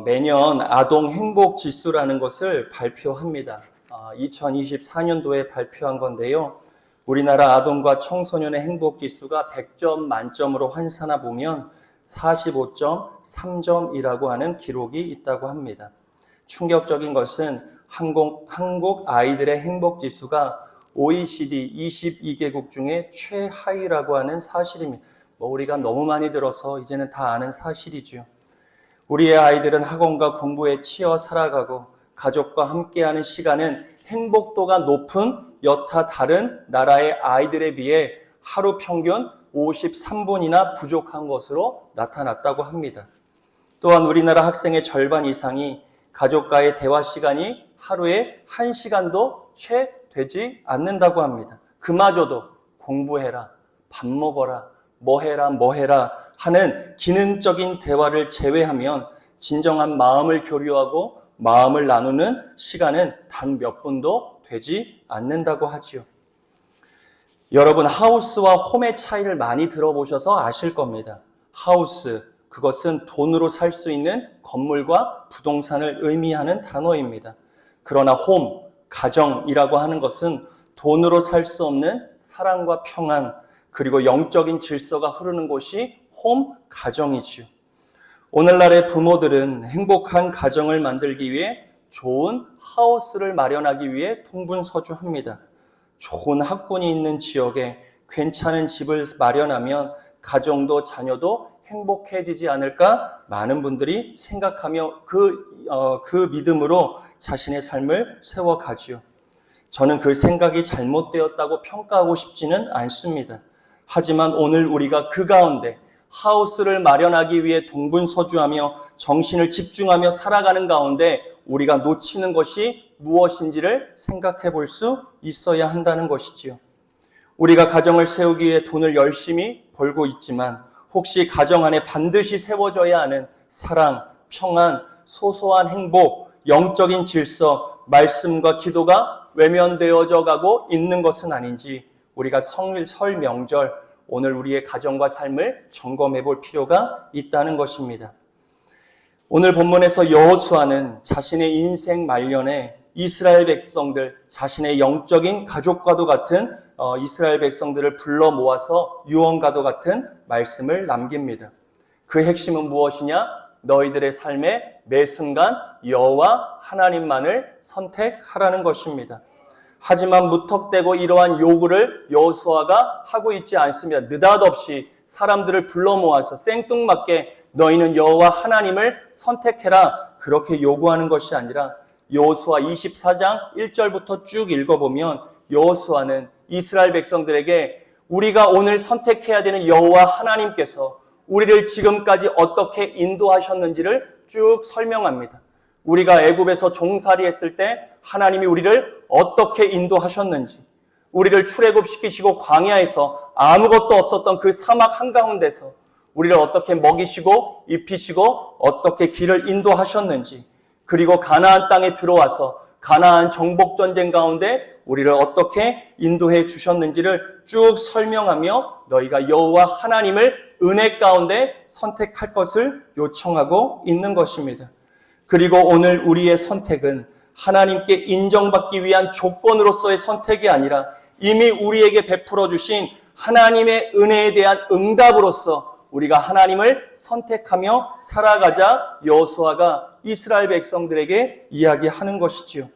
매년 아동 행복 지수라는 것을 발표합니다. 2024년도에 발표한 건데요. 우리나라 아동과 청소년의 행복 지수가 100점 만점으로 환산해 보면 45.3점이라고 하는 기록이 있다고 합니다. 충격적인 것은 한국 아이들의 행복 지수가 OECD 22개국 중에 최하위라고 하는 사실입니다. 우리가 너무 많이 들어서 이제는 다 아는 사실이죠. 우리의 아이들은 학원과 공부에 치여 살아가고 가족과 함께하는 시간은 행복도가 높은 여타 다른 나라의 아이들에 비해 하루 평균 53분이나 부족한 것으로 나타났다고 합니다. 또한 우리나라 학생의 절반 이상이 가족과의 대화 시간이 하루에 1시간도 채 되지 않는다고 합니다. 그마저도 공부해라, 밥 먹어라, 뭐 해라 하는 기능적인 대화를 제외하면 진정한 마음을 교류하고 마음을 나누는 시간은 단 몇 분도 되지 않는다고 하지요. 여러분, 하우스와 홈의 차이를 많이 들어보셔서 아실 겁니다. 하우스, 그것은 돈으로 살 수 있는 건물과 부동산을 의미하는 단어입니다. 그러나 홈, 가정이라고 하는 것은 돈으로 살 수 없는 사랑과 평안, 그리고 영적인 질서가 흐르는 곳이 홈, 가정이지요. 오늘날의 부모들은 행복한 가정을 만들기 위해 좋은 하우스를 마련하기 위해 동분서주합니다. 좋은 학군이 있는 지역에 괜찮은 집을 마련하면 가정도 자녀도 행복해지지 않을까 많은 분들이 생각하며 그 믿음으로 자신의 삶을 세워가지요. 저는 그 생각이 잘못되었다고 평가하고 싶지는 않습니다. 하지만 오늘 우리가 그 가운데 하우스를 마련하기 위해 동분서주하며 정신을 집중하며 살아가는 가운데 우리가 놓치는 것이 무엇인지를 생각해 볼 수 있어야 한다는 것이지요. 우리가 가정을 세우기 위해 돈을 열심히 벌고 있지만 혹시 가정 안에 반드시 세워져야 하는 사랑, 평안, 소소한 행복, 영적인 질서, 말씀과 기도가 외면되어져 가고 있는 것은 아닌지 우리가 설 명절 오늘 우리의 가정과 삶을 점검해 볼 필요가 있다는 것입니다. 오늘 본문에서 여호수아는 자신의 인생 말년에 이스라엘 백성들, 자신의 영적인 가족과도 같은 이스라엘 백성들을 불러 모아서 유언과도 같은 말씀을 남깁니다. 그 핵심은 무엇이냐? 너희들의 삶의 매 순간 여호와 하나님만을 선택하라는 것입니다. 하지만 무턱대고 이러한 요구를 여호수아가 하고 있지 않습니다. 느닷없이 사람들을 불러 모아서 생뚱맞게 너희는 여호와 하나님을 선택해라 그렇게 요구하는 것이 아니라 여호수아 24장 1절부터 쭉 읽어보면 여호수아는 이스라엘 백성들에게 우리가 오늘 선택해야 되는 여호와 하나님께서 우리를 지금까지 어떻게 인도하셨는지를 쭉 설명합니다. 우리가 애굽에서 종살이했을 때 하나님이 우리를 어떻게 인도하셨는지, 우리를 출애굽시키시고 광야에서 아무것도 없었던 그 사막 한가운데서 우리를 어떻게 먹이시고 입히시고 어떻게 길을 인도하셨는지, 그리고 가나안 땅에 들어와서 가나안 정복전쟁 가운데 우리를 어떻게 인도해 주셨는지를 쭉 설명하며 너희가 여호와 하나님을 은혜 가운데 선택할 것을 요청하고 있는 것입니다. 그리고 오늘 우리의 선택은 하나님께 인정받기 위한 조건으로서의 선택이 아니라 이미 우리에게 베풀어 주신 하나님의 은혜에 대한 응답으로서 우리가 하나님을 선택하며 살아가자 여호수아가 이스라엘 백성들에게 이야기하는 것이지요.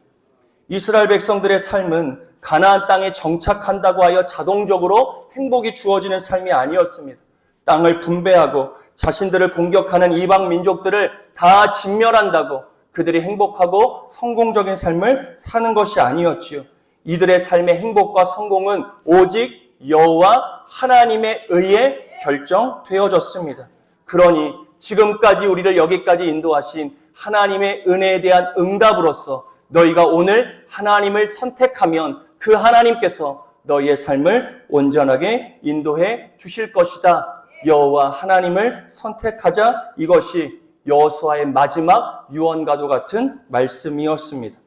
이스라엘 백성들의 삶은 가나안 땅에 정착한다고 하여 자동적으로 행복이 주어지는 삶이 아니었습니다. 땅을 분배하고 자신들을 공격하는 이방 민족들을 다 진멸한다고 그들이 행복하고 성공적인 삶을 사는 것이 아니었지요. 이들의 삶의 행복과 성공은 오직 여호와 하나님에 의해 결정되어졌습니다. 그러니 지금까지 우리를 여기까지 인도하신 하나님의 은혜에 대한 응답으로서 너희가 오늘 하나님을 선택하면 그 하나님께서 너희의 삶을 온전하게 인도해 주실 것이다. 여호와 하나님을 선택하자. 이것이 여호수아의 마지막 유언과도 같은 말씀이었습니다.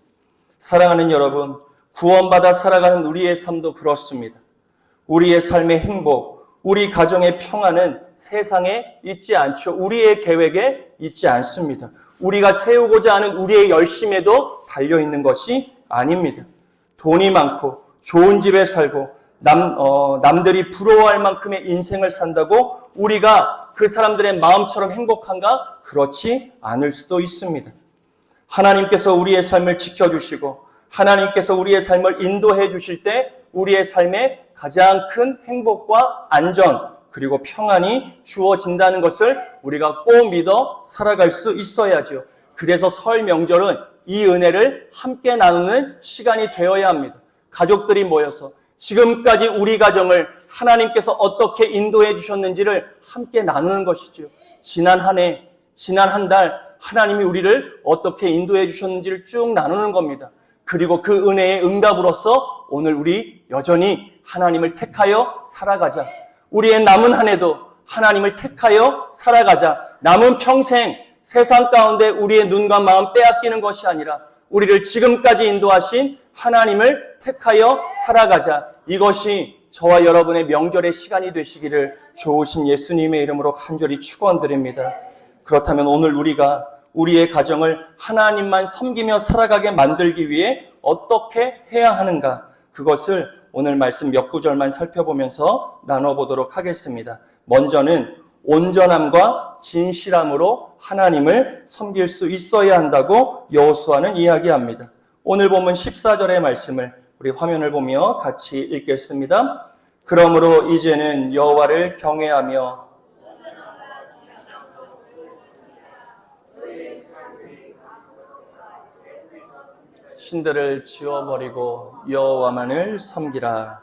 사랑하는 여러분, 구원받아 살아가는 우리의 삶도 그렇습니다. 우리의 삶의 행복, 우리 가정의 평안은 세상에 있지 않죠. 우리의 계획에 있지 않습니다. 우리가 세우고자 하는 우리의 열심에도 달려있는 것이 아닙니다. 돈이 많고 좋은 집에 살고 남들이 부러워할 만큼의 인생을 산다고 우리가 그 사람들의 마음처럼 행복한가? 그렇지 않을 수도 있습니다. 하나님께서 우리의 삶을 지켜주시고 하나님께서 우리의 삶을 인도해 주실 때 우리의 삶에 가장 큰 행복과 안전 그리고 평안이 주어진다는 것을 우리가 꼭 믿어 살아갈 수 있어야죠. 그래서 설 명절은 이 은혜를 함께 나누는 시간이 되어야 합니다. 가족들이 모여서 지금까지 우리 가정을 하나님께서 어떻게 인도해 주셨는지를 함께 나누는 것이죠. 지난 한 해, 지난 한 달 하나님이 우리를 어떻게 인도해 주셨는지를 쭉 나누는 겁니다. 그리고 그 은혜의 응답으로서 오늘 우리 여전히 하나님을 택하여 살아가자. 우리의 남은 한 해도 하나님을 택하여 살아가자. 남은 평생 세상 가운데 우리의 눈과 마음 빼앗기는 것이 아니라 우리를 지금까지 인도하신 하나님을 택하여 살아가자. 이것이 저와 여러분의 명절의 시간이 되시기를 좋으신 예수님의 이름으로 간절히 축원드립니다. 그렇다면 오늘 우리가 우리의 가정을 하나님만 섬기며 살아가게 만들기 위해 어떻게 해야 하는가? 그것을 오늘 말씀 몇 구절만 살펴보면서 나눠보도록 하겠습니다. 먼저는 온전함과 진실함으로 하나님을 섬길 수 있어야 한다고 여호수아는 이야기합니다. 오늘 본문 14절의 말씀을 우리 화면을 보며 같이 읽겠습니다. 그러므로 이제는 여호와를 경외하며 신들을 지워버리고 여호와만을 섬기라.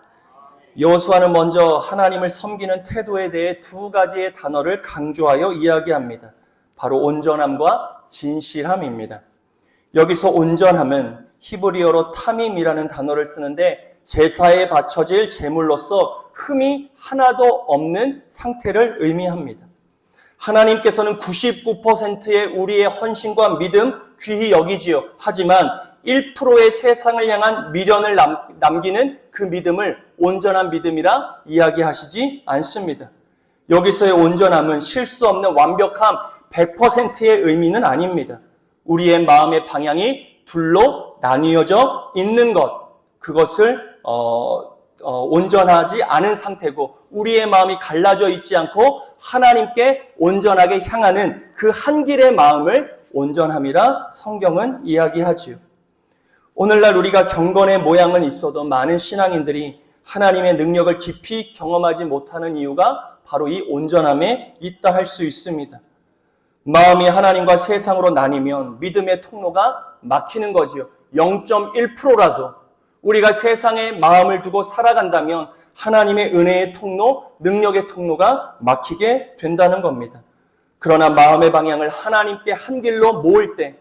여호수아는 먼저 하나님을 섬기는 태도에 대해 두 가지의 단어를 강조하여 이야기합니다. 바로 온전함과 진실함입니다. 여기서 온전함은 히브리어로 타밈이라는 단어를 쓰는데 제사에 바쳐질 제물로서 흠이 하나도 없는 상태를 의미합니다. 하나님께서는 99%의 우리의 헌신과 믿음 귀히 여기지요. 하지만 1%의 세상을 향한 미련을 남기는 그 믿음을 온전한 믿음이라 이야기하시지 않습니다. 여기서의 온전함은 실수 없는 완벽함 100%의 의미는 아닙니다. 우리의 마음의 방향이 둘로 나뉘어져 있는 것, 그것을 온전하지 않은 상태고 우리의 마음이 갈라져 있지 않고 하나님께 온전하게 향하는 그 한 길의 마음을 온전함이라 성경은 이야기하지요. 오늘날 우리가 경건의 모양은 있어도 많은 신앙인들이 하나님의 능력을 깊이 경험하지 못하는 이유가 바로 이 온전함에 있다 할 수 있습니다. 마음이 하나님과 세상으로 나뉘면 믿음의 통로가 막히는 거지요. 0.1%라도 우리가 세상에 마음을 두고 살아간다면 하나님의 은혜의 통로, 능력의 통로가 막히게 된다는 겁니다. 그러나 마음의 방향을 하나님께 한 길로 모을 때,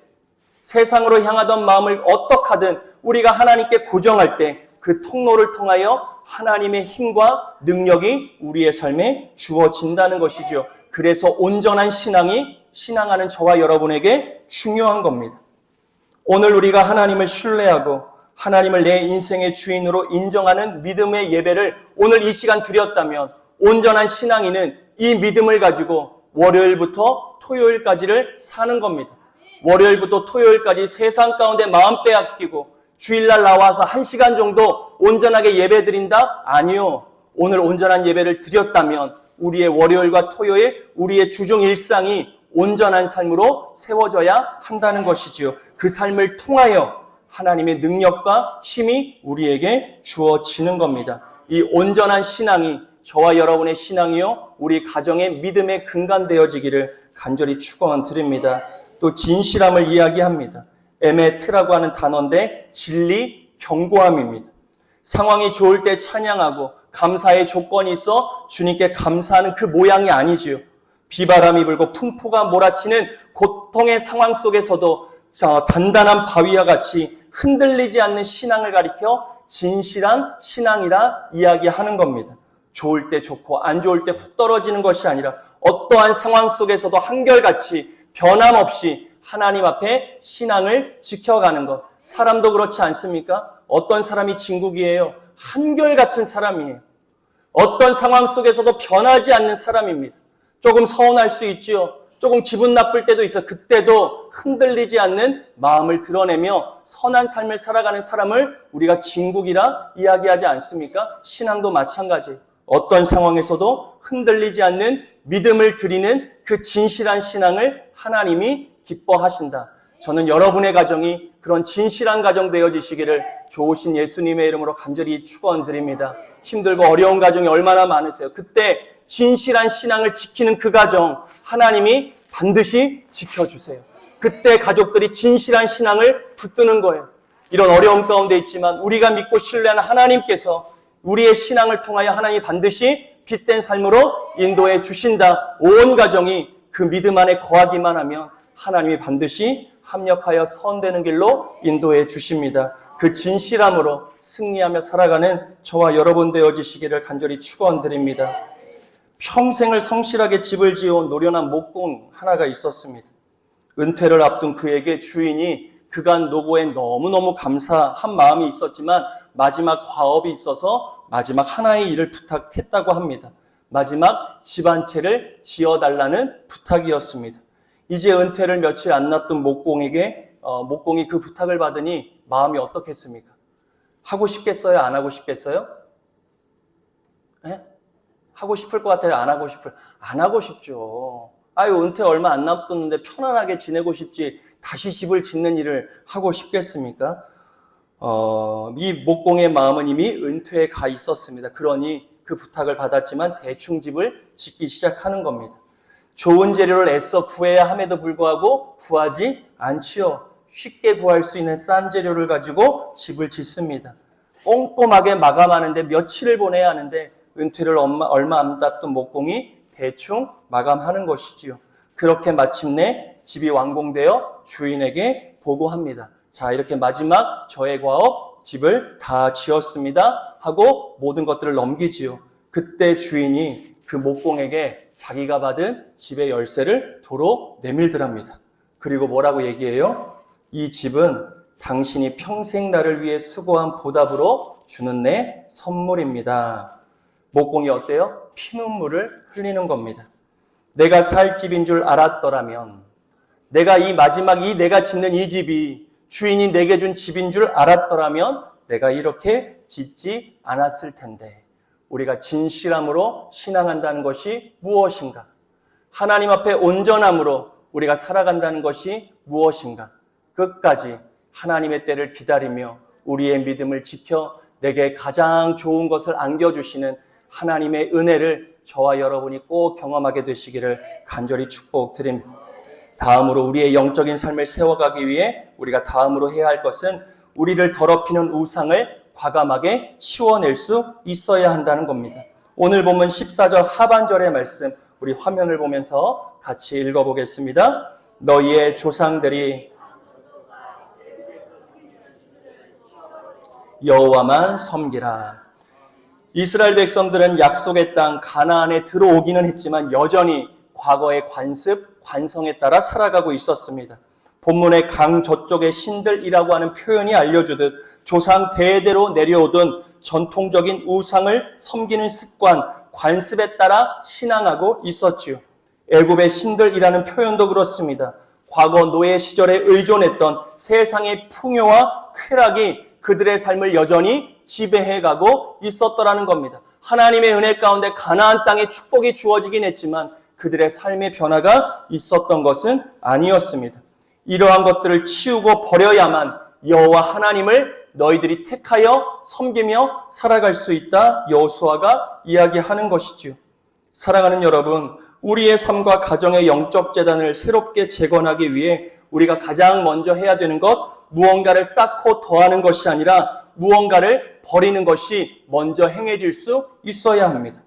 세상으로 향하던 마음을 어떻게 하든 우리가 하나님께 고정할 때 그 통로를 통하여 하나님의 힘과 능력이 우리의 삶에 주어진다는 것이죠. 그래서 온전한 신앙이 신앙하는 저와 여러분에게 중요한 겁니다. 오늘 우리가 하나님을 신뢰하고 하나님을 내 인생의 주인으로 인정하는 믿음의 예배를 오늘 이 시간 드렸다면 온전한 신앙인은 이 믿음을 가지고 월요일부터 토요일까지를 사는 겁니다. 월요일부터 토요일까지 세상 가운데 마음 빼앗기고 주일날 나와서 1시간 정도 온전하게 예배 드린다? 아니요. 오늘 온전한 예배를 드렸다면 우리의 월요일과 토요일, 우리의 주중 일상이 온전한 삶으로 세워져야 한다는 것이지요. 그 삶을 통하여 하나님의 능력과 힘이 우리에게 주어지는 겁니다. 이 온전한 신앙이 저와 여러분의 신앙이요, 우리 가정의 믿음의 근간 되어지기를 간절히 축원드립니다. 또 진실함을 이야기합니다. 에메트라고 하는 단어인데 진리, 견고함입니다. 상황이 좋을 때 찬양하고 감사의 조건이 있어 주님께 감사하는 그 모양이 아니지요. 비바람이 불고 풍포가 몰아치는 고통의 상황 속에서도 단단한 바위와 같이 흔들리지 않는 신앙을 가리켜 진실한 신앙이라 이야기하는 겁니다. 좋을 때 좋고 안 좋을 때 훅 떨어지는 것이 아니라 어떠한 상황 속에서도 한결같이 변함없이 하나님 앞에 신앙을 지켜가는 것. 사람도 그렇지 않습니까? 어떤 사람이 진국이에요? 한결같은 사람이에요. 어떤 상황 속에서도 변하지 않는 사람입니다. 조금 서운할 수 있지요. 조금 기분 나쁠 때도 있어. 그때도 흔들리지 않는 마음을 드러내며 선한 삶을 살아가는 사람을 우리가 진국이라 이야기하지 않습니까? 신앙도 마찬가지. 어떤 상황에서도 흔들리지 않는 믿음을 드리는 그 진실한 신앙을 하나님이 기뻐하신다. 저는 여러분의 가정이 그런 진실한 가정 되어지시기를 좋으신 예수님의 이름으로 간절히 축원드립니다. 힘들고 어려운 가정이 얼마나 많으세요. 그때 진실한 신앙을 지키는 그 가정 하나님이 반드시 지켜주세요. 그때 가족들이 진실한 신앙을 붙드는 거예요. 이런 어려움 가운데 있지만 우리가 믿고 신뢰하는 하나님께서 우리의 신앙을 통하여 하나님이 반드시 빛된 삶으로 인도해 주신다. 온 가정이 그 믿음 안에 거하기만 하면 하나님이 반드시 합력하여 선되는 길로 인도해 주십니다. 그 진실함으로 승리하며 살아가는 저와 여러분 되어지시기를 간절히 축원드립니다. 평생을 성실하게 집을 지어온 노련한 목공 하나가 있었습니다. 은퇴를 앞둔 그에게 주인이 그간 노고에 너무너무 감사한 마음이 있었지만 마지막 과업이 있어서 마지막 하나의 일을 부탁했다고 합니다. 마지막 집 한 채를 지어달라는 부탁이었습니다. 이제 은퇴를 며칠 안 놔둔 목공이 그 부탁을 받으니 마음이 어떻겠습니까? 하고 싶겠어요? 안 하고 싶겠어요? 네? 하고 싶을 것 같아요? 안 하고 싶을? 안 하고 싶죠. 아유, 은퇴 얼마 안 남았는데 편안하게 지내고 싶지 다시 집을 짓는 일을 하고 싶겠습니까? 이 목공의 마음은 이미 은퇴에 가 있었습니다. 그러니 그 부탁을 받았지만 대충 집을 짓기 시작하는 겁니다. 좋은 재료를 애써 구해야 함에도 불구하고 구하지 않지요. 쉽게 구할 수 있는 싼 재료를 가지고 집을 짓습니다. 꼼꼼하게 마감하는데 며칠을 보내야 하는데 은퇴를 얼마 안 남았던 목공이 대충 마감하는 것이지요. 그렇게 마침내 집이 완공되어 주인에게 보고합니다. 자, 이렇게 마지막 저의 과업 집을 다 지었습니다 하고 모든 것들을 넘기지요. 그때 주인이 그 목공에게 자기가 받은 집의 열쇠를 도로 내밀더랍니다. 그리고 뭐라고 얘기해요? 이 집은 당신이 평생 나를 위해 수고한 보답으로 주는 내 선물입니다. 목공이 어때요? 피눈물을 흘리는 겁니다. 내가 살 집인 줄 알았더라면, 내가 내가 짓는 이 집이 주인이 내게 준 집인 줄 알았더라면 내가 이렇게 짓지 않았을 텐데. 우리가 진실함으로 신앙한다는 것이 무엇인가? 하나님 앞에 온전함으로 우리가 살아간다는 것이 무엇인가? 끝까지 하나님의 때를 기다리며 우리의 믿음을 지켜 내게 가장 좋은 것을 안겨주시는 하나님의 은혜를 저와 여러분이 꼭 경험하게 되시기를 간절히 축복드립니다. 다음으로 우리의 영적인 삶을 세워가기 위해 우리가 다음으로 해야 할 것은 우리를 더럽히는 우상을 과감하게 치워낼 수 있어야 한다는 겁니다. 오늘 본문 14절 하반절의 말씀 우리 화면을 보면서 같이 읽어보겠습니다. 너희의 조상들이 여호와만 섬기라. 이스라엘 백성들은 약속의 땅 가나안에 들어오기는 했지만 여전히 과거의 관성에 따라 살아가고 있었습니다. 본문의 강 저쪽의 신들이라고 하는 표현이 알려주듯 조상 대대로 내려오던 전통적인 우상을 섬기는 습관, 관습에 따라 신앙하고 있었지요. 애굽의 신들이라는 표현도 그렇습니다. 과거 노예 시절에 의존했던 세상의 풍요와 쾌락이 그들의 삶을 여전히 지배해가고 있었더라는 겁니다. 하나님의 은혜 가운데 가나안 땅에 축복이 주어지긴 했지만 그들의 삶의 변화가 있었던 것은 아니었습니다. 이러한 것들을 치우고 버려야만 여호와 하나님을 너희들이 택하여 섬기며 살아갈 수 있다. 여호수아가 이야기하는 것이지요. 사랑하는 여러분, 우리의 삶과 가정의 영적 재단을 새롭게 재건하기 위해 우리가 가장 먼저 해야 되는 것, 무언가를 쌓고 더하는 것이 아니라 무언가를 버리는 것이 먼저 행해질 수 있어야 합니다.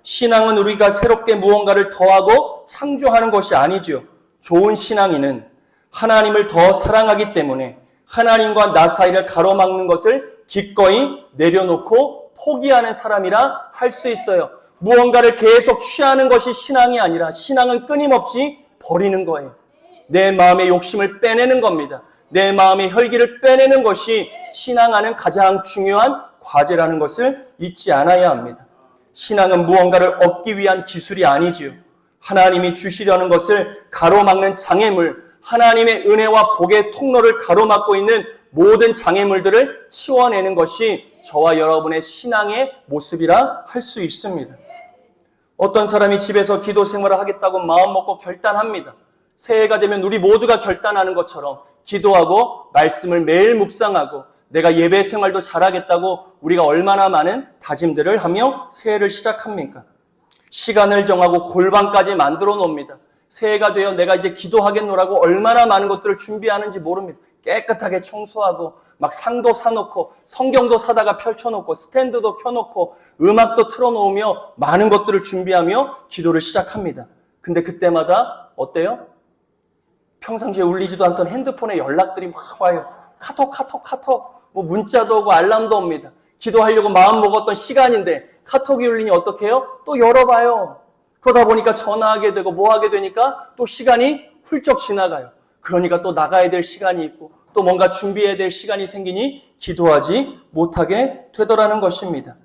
신앙은 우리가 새롭게 무언가를 더하고 창조하는 것이 아니지요. 좋은 신앙인은 하나님을 더 사랑하기 때문에 하나님과 나 사이를 가로막는 것을 기꺼이 내려놓고 포기하는 사람이라 할 수 있어요. 무언가를 계속 취하는 것이 신앙이 아니라 신앙은 끊임없이 버리는 거예요. 내 마음의 욕심을 빼내는 겁니다. 내 마음의 혈기를 빼내는 것이 신앙하는 가장 중요한 과제라는 것을 잊지 않아야 합니다. 신앙은 무언가를 얻기 위한 기술이 아니지요. 하나님이 주시려는 것을 가로막는 장애물, 하나님의 은혜와 복의 통로를 가로막고 있는 모든 장애물들을 치워내는 것이 저와 여러분의 신앙의 모습이라 할 수 있습니다. 어떤 사람이 집에서 기도 생활을 하겠다고 마음먹고 결단합니다. 새해가 되면 우리 모두가 결단하는 것처럼 기도하고 말씀을 매일 묵상하고 내가 예배 생활도 잘하겠다고 우리가 얼마나 많은 다짐들을 하며 새해를 시작합니까? 시간을 정하고 골방까지 만들어 놓습니다. 새해가 되어 내가 이제 기도하겠노라고 얼마나 많은 것들을 준비하는지 모릅니다. 깨끗하게 청소하고 막 상도 사놓고 성경도 사다가 펼쳐놓고 스탠드도 켜놓고 음악도 틀어놓으며 많은 것들을 준비하며 기도를 시작합니다. 근데 그때마다 어때요? 평상시에 울리지도 않던 핸드폰에 연락들이 막 와요. 카톡 뭐 문자도 오고 알람도 옵니다. 기도하려고 마음 먹었던 시간인데 카톡이 울리니 어떻게 해요? 또 열어봐요. 그러다 보니까 전화하게 되고 뭐 하게 되니까 또 시간이 훌쩍 지나가요. 그러니까 또 나가야 될 시간이 있고 또 뭔가 준비해야 될 시간이 생기니 기도하지 못하게 되더라는 것입니다.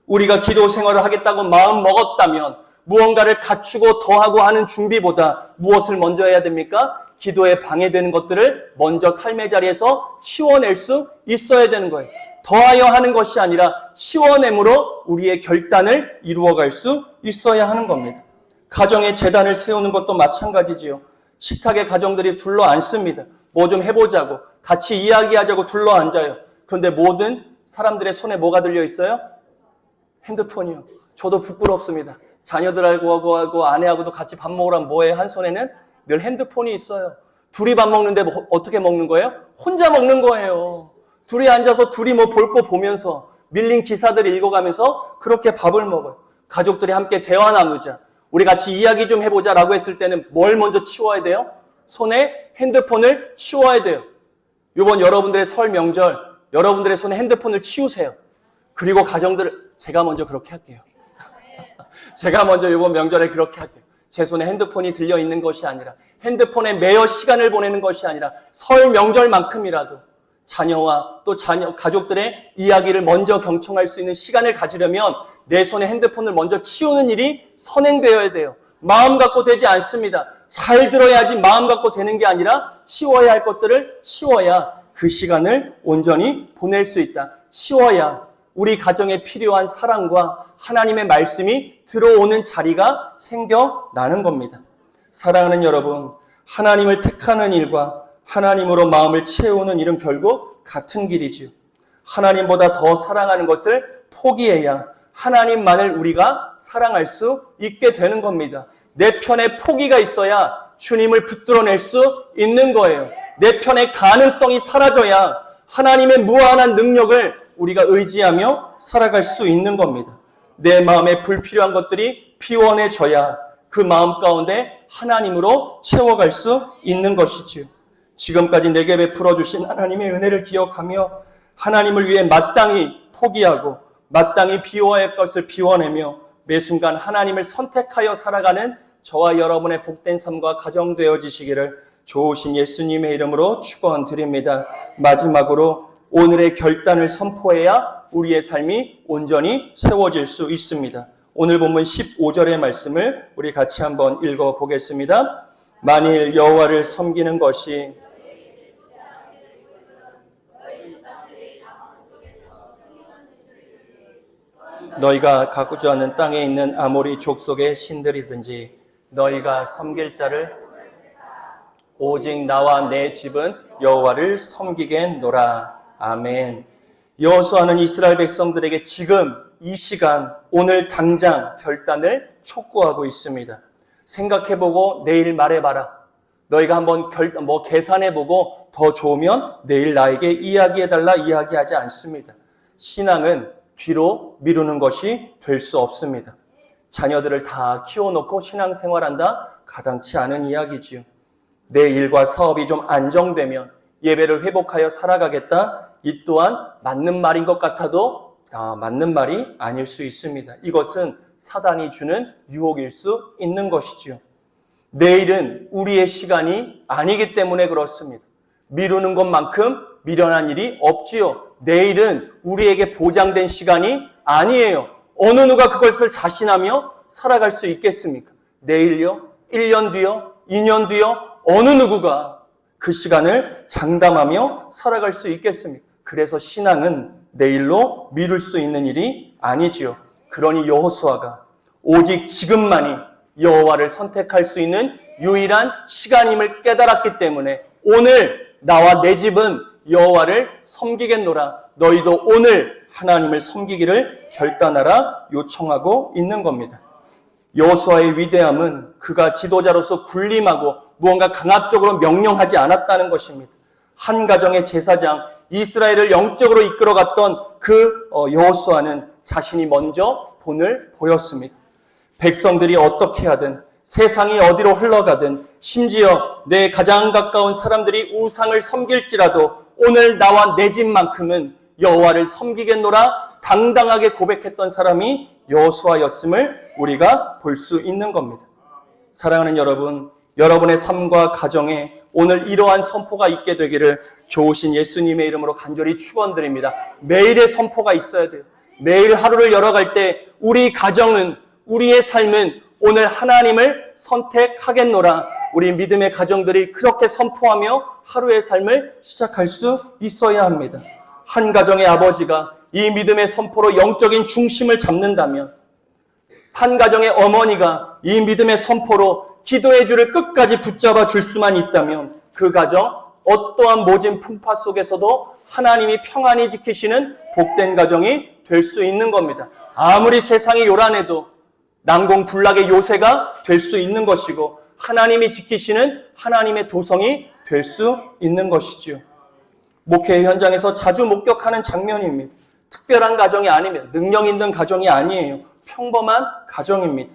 우리가 기도 생활을 하겠다고 마음 먹었다면 무언가를 갖추고 더하고 하는 준비보다 무엇을 먼저 해야 됩니까? 기도에 방해되는 것들을 먼저 삶의 자리에서 치워낼 수 있어야 되는 거예요. 더하여 하는 것이 아니라 치워냄으로 우리의 결단을 이루어갈 수 있어야 하는 겁니다. 가정에 제단을 세우는 것도 마찬가지지요. 식탁에 가정들이 둘러 앉습니다. 뭐 좀 해보자고 같이 이야기하자고 둘러 앉아요. 그런데 모든 사람들의 손에 뭐가 들려 있어요? 핸드폰이요. 저도 부끄럽습니다. 자녀들하고 아내하고도 같이 밥 먹으라면 뭐해? 한 손에는 늘 핸드폰이 있어요. 둘이 밥 먹는데 어떻게 먹는 거예요? 혼자 먹는 거예요. 둘이 앉아서 둘이 뭐 볼 거 보면서 밀린 기사들 읽어가면서 그렇게 밥을 먹어요. 가족들이 함께 대화 나누자. 우리 같이 이야기 좀 해보자라고 했을 때는 뭘 먼저 치워야 돼요? 손에 핸드폰을 치워야 돼요. 이번 여러분들의 설 명절, 여러분들의 손에 핸드폰을 치우세요. 그리고 가정들, 제가 먼저 그렇게 할게요. 제가 먼저 이번 명절에 그렇게 할게요. 제 손에 핸드폰이 들려 있는 것이 아니라 핸드폰에 매여 시간을 보내는 것이 아니라 설 명절만큼이라도 자녀와 또 가족들의 이야기를 먼저 경청할 수 있는 시간을 가지려면 내 손에 핸드폰을 먼저 치우는 일이 선행되어야 돼요. 마음 갖고 되지 않습니다. 잘 들어야지 마음 갖고 되는 게 아니라 치워야 할 것들을 치워야 그 시간을 온전히 보낼 수 있다. 치워야 우리 가정에 필요한 사랑과 하나님의 말씀이 들어오는 자리가 생겨나는 겁니다. 사랑하는 여러분, 하나님을 택하는 일과 하나님으로 마음을 채우는 일은 결국 같은 길이지요. 하나님보다 더 사랑하는 것을 포기해야 하나님만을 우리가 사랑할 수 있게 되는 겁니다. 내 편에 포기가 있어야 주님을 붙들어낼 수 있는 거예요. 내 편의 가능성이 사라져야 하나님의 무한한 능력을 우리가 의지하며 살아갈 수 있는 겁니다. 내 마음에 불필요한 것들이 피원해져야 그 마음 가운데 하나님으로 채워갈 수 있는 것이지요. 지금까지 내게 베풀어 주신 하나님의 은혜를 기억하며 하나님을 위해 마땅히 포기하고 마땅히 비워야 할 것을 비워내며 매 순간 하나님을 선택하여 살아가는 저와 여러분의 복된 삶과 가정 되어지시기를 좋으신 예수님의 이름으로 축원드립니다. 마지막으로 오늘의 결단을 선포해야 우리의 삶이 온전히 채워질 수 있습니다. 오늘 본문 15절의 말씀을 우리 같이 한번 읽어보겠습니다. 만일 여호와를 섬기는 것이 너희가 가꾸지 않는 땅에 있는 아모리 족속의 신들이든지 너희가 섬길 자를 오직 나와 내 집은 여호와를 섬기겠노라. 아멘. 여호수아는 이스라엘 백성들에게 지금 이 시간 오늘 당장 결단을 촉구하고 있습니다. 생각해보고 내일 말해봐라. 너희가 한번 계산해보고 더 좋으면 내일 나에게 이야기해달라 이야기하지 않습니다. 신앙은 뒤로 미루는 것이 될 수 없습니다. 자녀들을 다 키워놓고 신앙생활한다? 가당치 않은 이야기지요. 내 일과 사업이 좀 안정되면 예배를 회복하여 살아가겠다? 이 또한 맞는 말인 것 같아도 맞는 말이 아닐 수 있습니다. 이것은 사단이 주는 유혹일 수 있는 것이지요. 내일은 우리의 시간이 아니기 때문에 그렇습니다. 미루는 것만큼 미련한 일이 없지요. 내일은 우리에게 보장된 시간이 아니에요. 어느 누가 그것을 자신하며 살아갈 수 있겠습니까? 내일요? 1년 뒤요? 2년 뒤요? 어느 누구가 그 시간을 장담하며 살아갈 수 있겠습니까? 그래서 신앙은 내일로 미룰 수 있는 일이 아니지요. 그러니 여호수아가 오직 지금만이 여호와를 선택할 수 있는 유일한 시간임을 깨달았기 때문에 오늘 나와 내 집은 여호와를 섬기겠노라. 너희도 오늘 하나님을 섬기기를 결단하라 요청하고 있는 겁니다. 여호수아의 위대함은 그가 지도자로서 군림하고 무언가 강압적으로 명령하지 않았다는 것입니다. 한 가정의 제사장 이스라엘을 영적으로 이끌어갔던 그 여호수아는 자신이 먼저 본을 보였습니다. 백성들이 어떻게 하든 세상이 어디로 흘러가든 심지어 내 가장 가까운 사람들이 우상을 섬길지라도 오늘 나와 내 집만큼은 여호와를 섬기겠노라 당당하게 고백했던 사람이 여호수아였음을 우리가 볼 수 있는 겁니다. 사랑하는 여러분, 여러분의 삶과 가정에 오늘 이러한 선포가 있게 되기를 좋으신 예수님의 이름으로 간절히 축원드립니다. 매일의 선포가 있어야 돼요. 매일 하루를 열어갈 때 우리 가정은, 우리의 삶은 오늘 하나님을 선택하겠노라. 우리 믿음의 가정들이 그렇게 선포하며 하루의 삶을 시작할 수 있어야 합니다. 한 가정의 아버지가 이 믿음의 선포로 영적인 중심을 잡는다면, 한 가정의 어머니가 이 믿음의 선포로 기도의 줄을 끝까지 붙잡아 줄 수만 있다면 그 가정 어떠한 모진 풍파 속에서도 하나님이 평안히 지키시는 복된 가정이 될 수 있는 겁니다. 아무리 세상이 요란해도 난공불락의 요새가 될 수 있는 것이고 하나님이 지키시는 하나님의 도성이 될 수 있는 것이지요. 목회 현장에서 자주 목격하는 장면입니다. 특별한 가정이 아니면 능력 있는 가정이 아니에요. 평범한 가정입니다.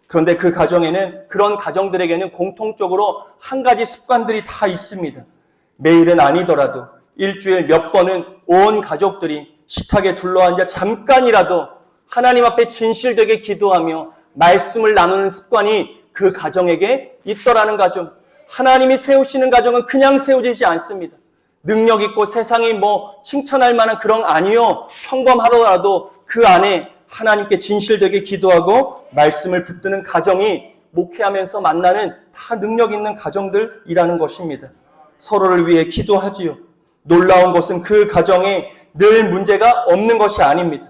그런데 그 가정에는, 그런 가정들에게는 공통적으로 한 가지 습관들이 다 있습니다. 매일은 아니더라도 일주일 몇 번은 온 가족들이 식탁에 둘러앉아 잠깐이라도 하나님 앞에 진실되게 기도하며 말씀을 나누는 습관이 그 가정에게 있더라는 가정. 하나님이 세우시는 가정은 그냥 세워지지 않습니다. 능력 있고 세상이 칭찬할 만한 그런 아니요. 평범하더라도 그 안에 하나님께 진실되게 기도하고 말씀을 붙드는 가정이 목회하면서 만나는 다 능력 있는 가정들이라는 것입니다. 서로를 위해 기도하지요. 놀라운 것은 그 가정에 늘 문제가 없는 것이 아닙니다.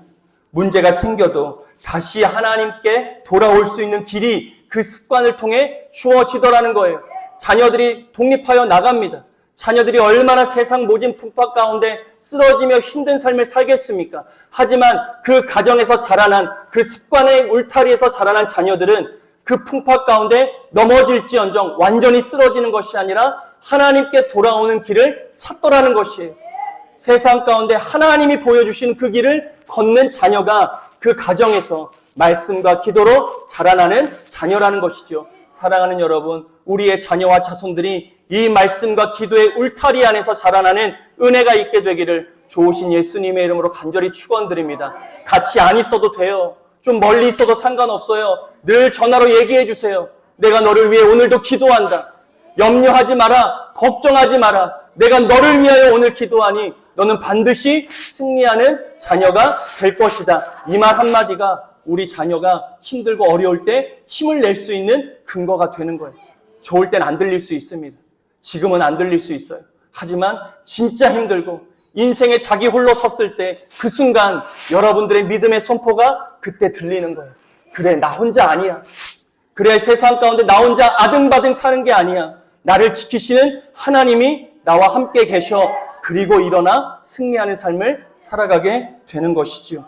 문제가 생겨도 다시 하나님께 돌아올 수 있는 길이 그 습관을 통해 주어지더라는 거예요. 자녀들이 독립하여 나갑니다. 자녀들이 얼마나 세상 모진 풍파 가운데 쓰러지며 힘든 삶을 살겠습니까? 하지만 그 가정에서 자라난, 그 습관의 울타리에서 자라난 자녀들은 그 풍파 가운데 넘어질지언정 완전히 쓰러지는 것이 아니라 하나님께 돌아오는 길을 찾더라는 것이에요. 세상 가운데 하나님이 보여주신 그 길을 걷는 자녀가 그 가정에서 말씀과 기도로 자라나는 자녀라는 것이죠. 사랑하는 여러분, 우리의 자녀와 자손들이 이 말씀과 기도의 울타리 안에서 자라나는 은혜가 있게 되기를 좋으신 예수님의 이름으로 간절히 축원드립니다. 같이 안 있어도 돼요. 좀 멀리 있어도 상관없어요. 늘 전화로 얘기해 주세요. 내가 너를 위해 오늘도 기도한다. 염려하지 마라. 걱정하지 마라. 내가 너를 위하여 오늘 기도하니 너는 반드시 승리하는 자녀가 될 것이다. 이 말 한마디가 우리 자녀가 힘들고 어려울 때 힘을 낼 수 있는 근거가 되는 거예요. 좋을 땐 안 들릴 수 있습니다. 지금은 안 들릴 수 있어요. 하지만 진짜 힘들고 인생에 자기 홀로 섰을 때 그 순간 여러분들의 믿음의 선포가 그때 들리는 거예요. 그래, 나 혼자 아니야. 그래, 세상 가운데 나 혼자 아등바등 사는 게 아니야. 나를 지키시는 하나님이 나와 함께 계셔. 그리고 일어나 승리하는 삶을 살아가게 되는 것이지요.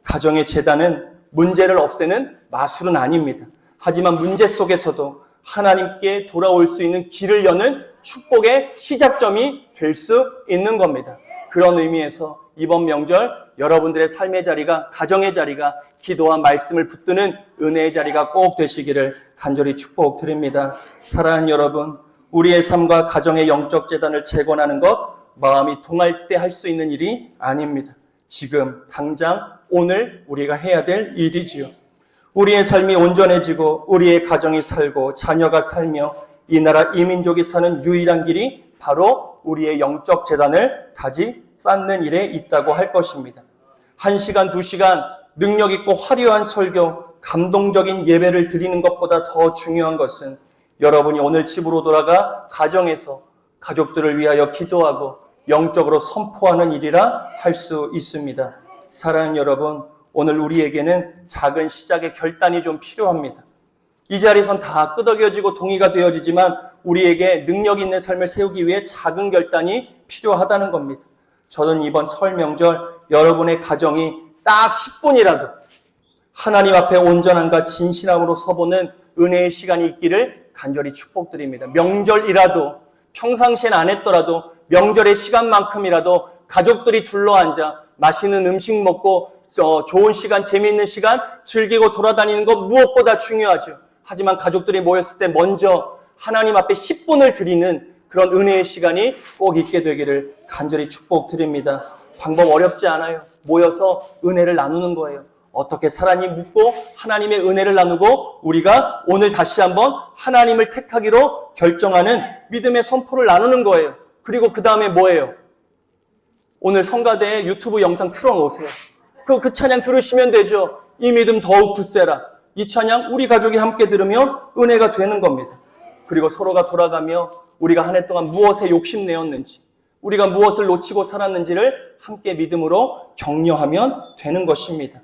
가정의 재단은 문제를 없애는 마술은 아닙니다. 하지만 문제 속에서도 하나님께 돌아올 수 있는 길을 여는 축복의 시작점이 될 수 있는 겁니다. 그런 의미에서 이번 명절 여러분들의 삶의 자리가, 가정의 자리가 기도와 말씀을 붙드는 은혜의 자리가 꼭 되시기를 간절히 축복드립니다. 사랑하는 여러분, 우리의 삶과 가정의 영적 재단을 재건하는 것 마음이 동할 때 할 수 있는 일이 아닙니다. 지금 당장 오늘 우리가 해야 될 일이지요. 우리의 삶이 온전해지고 우리의 가정이 살고 자녀가 살며 이 나라 이 민족이 사는 유일한 길이 바로 우리의 영적 재단을 다시 쌓는 일에 있다고 할 것입니다. 1시간, 2시간 능력 있고 화려한 설교, 감동적인 예배를 드리는 것보다 더 중요한 것은 여러분이 오늘 집으로 돌아가 가정에서 가족들을 위하여 기도하고 영적으로 선포하는 일이라 할 수 있습니다. 사랑하는 여러분, 오늘 우리에게는 작은 시작의 결단이 좀 필요합니다. 이 자리에선 다 끄덕여지고 동의가 되어지지만 우리에게 능력 있는 삶을 세우기 위해 작은 결단이 필요하다는 겁니다. 저는 이번 설 명절 여러분의 가정이 딱 10분이라도 하나님 앞에 온전함과 진실함으로 서보는 은혜의 시간이 있기를 간절히 축복드립니다. 명절이라도 평상시엔 안 했더라도 명절의 시간만큼이라도 가족들이 둘러앉아 맛있는 음식 먹고 좋은 시간, 재미있는 시간 즐기고 돌아다니는 것 무엇보다 중요하죠. 하지만 가족들이 모였을 때 먼저 하나님 앞에 10분을 드리는 그런 은혜의 시간이 꼭 있게 되기를 간절히 축복드립니다. 방법 어렵지 않아요. 모여서 은혜를 나누는 거예요. 어떻게 살았니 묻고 하나님의 은혜를 나누고 우리가 오늘 다시 한번 하나님을 택하기로 결정하는 믿음의 선포를 나누는 거예요. 그리고 그 다음에 뭐예요? 오늘 성가대에 유튜브 영상 틀어놓으세요. 그 찬양 들으시면 되죠. 이 믿음 더욱 굳세라. 이 찬양 우리 가족이 함께 들으면 은혜가 되는 겁니다. 그리고 서로가 돌아가며 우리가 한 해 동안 무엇에 욕심내었는지, 우리가 무엇을 놓치고 살았는지를 함께 믿음으로 격려하면 되는 것입니다.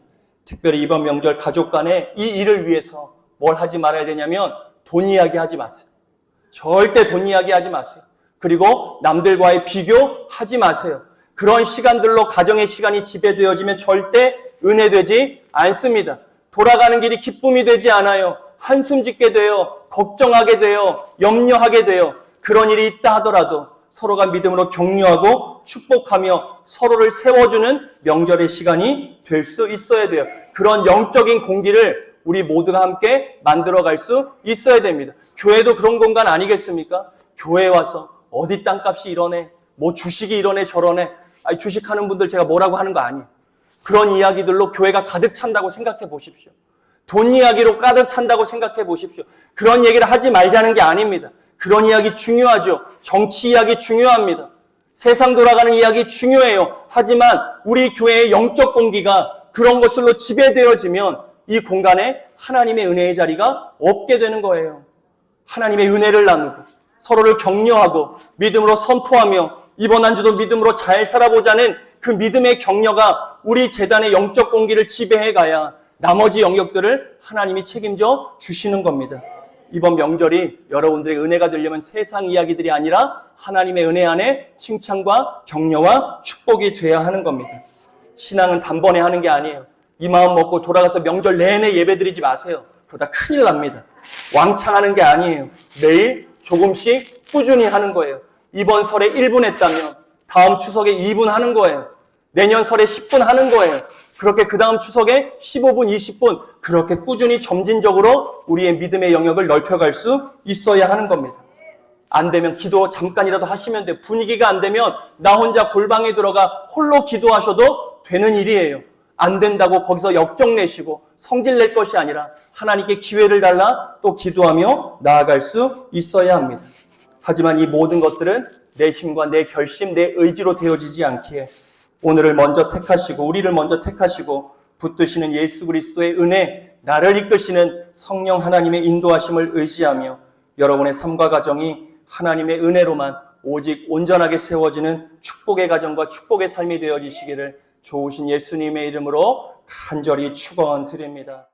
특별히 이번 명절 가족 간에 이 일을 위해서 뭘 하지 말아야 되냐면 돈 이야기 하지 마세요. 절대 돈 이야기 하지 마세요. 그리고 남들과의 비교하지 마세요. 그런 시간들로 가정의 시간이 지배되어지면 절대 은혜되지 않습니다. 돌아가는 길이 기쁨이 되지 않아요. 한숨 짓게 돼요. 걱정하게 돼요. 염려하게 돼요. 그런 일이 있다 하더라도 서로가 믿음으로 격려하고 축복하며 서로를 세워주는 명절의 시간이 될 수 있어야 돼요. 그런 영적인 공기를 우리 모두가 함께 만들어갈 수 있어야 됩니다. 교회도 그런 공간 아니겠습니까? 교회에 와서 어디 땅값이 이러네, 뭐 주식이 이러네 저러네. 아니, 주식하는 분들 제가 뭐라고 하는 거 아니에요. 그런 이야기들로 교회가 가득 찬다고 생각해 보십시오. 돈 이야기로 가득 찬다고 생각해 보십시오. 그런 얘기를 하지 말자는 게 아닙니다. 그런 이야기 중요하죠. 정치 이야기 중요합니다. 세상 돌아가는 이야기 중요해요. 하지만 우리 교회의 영적 공기가 그런 것들로 지배되어지면 이 공간에 하나님의 은혜의 자리가 없게 되는 거예요. 하나님의 은혜를 나누고 서로를 격려하고 믿음으로 선포하며 이번 한 주도 믿음으로 잘 살아보자는 그 믿음의 격려가 우리 재단의 영적 공기를 지배해 가야 나머지 영역들을 하나님이 책임져 주시는 겁니다. 이번 명절이 여러분들의 은혜가 되려면 세상 이야기들이 아니라 하나님의 은혜 안에 칭찬과 격려와 축복이 돼야 하는 겁니다. 신앙은 단번에 하는 게 아니에요. 이 마음 먹고 돌아가서 명절 내내 예배드리지 마세요. 그러다 큰일 납니다. 왕창 하는 게 아니에요. 매일 조금씩 꾸준히 하는 거예요. 이번 설에 1분 했다면 다음 추석에 2분 하는 거예요. 내년 설에 10분 하는 거예요. 그렇게 그 다음 추석에 15분, 20분 그렇게 꾸준히 점진적으로 우리의 믿음의 영역을 넓혀갈 수 있어야 하는 겁니다. 안 되면 기도 잠깐이라도 하시면 돼요. 분위기가 안 되면 나 혼자 골방에 들어가 홀로 기도하셔도 되는 일이에요. 안 된다고 거기서 역정 내시고 성질 낼 것이 아니라 하나님께 기회를 달라 또 기도하며 나아갈 수 있어야 합니다. 하지만 이 모든 것들은 내 힘과 내 결심, 내 의지로 되어지지 않기에 오늘을 먼저 택하시고 우리를 먼저 택하시고 붙드시는 예수 그리스도의 은혜, 나를 이끄시는 성령 하나님의 인도하심을 의지하며 여러분의 삶과 가정이 하나님의 은혜로만 오직 온전하게 세워지는 축복의 가정과 축복의 삶이 되어지시기를 좋으신 예수님의 이름으로 간절히 축원드립니다.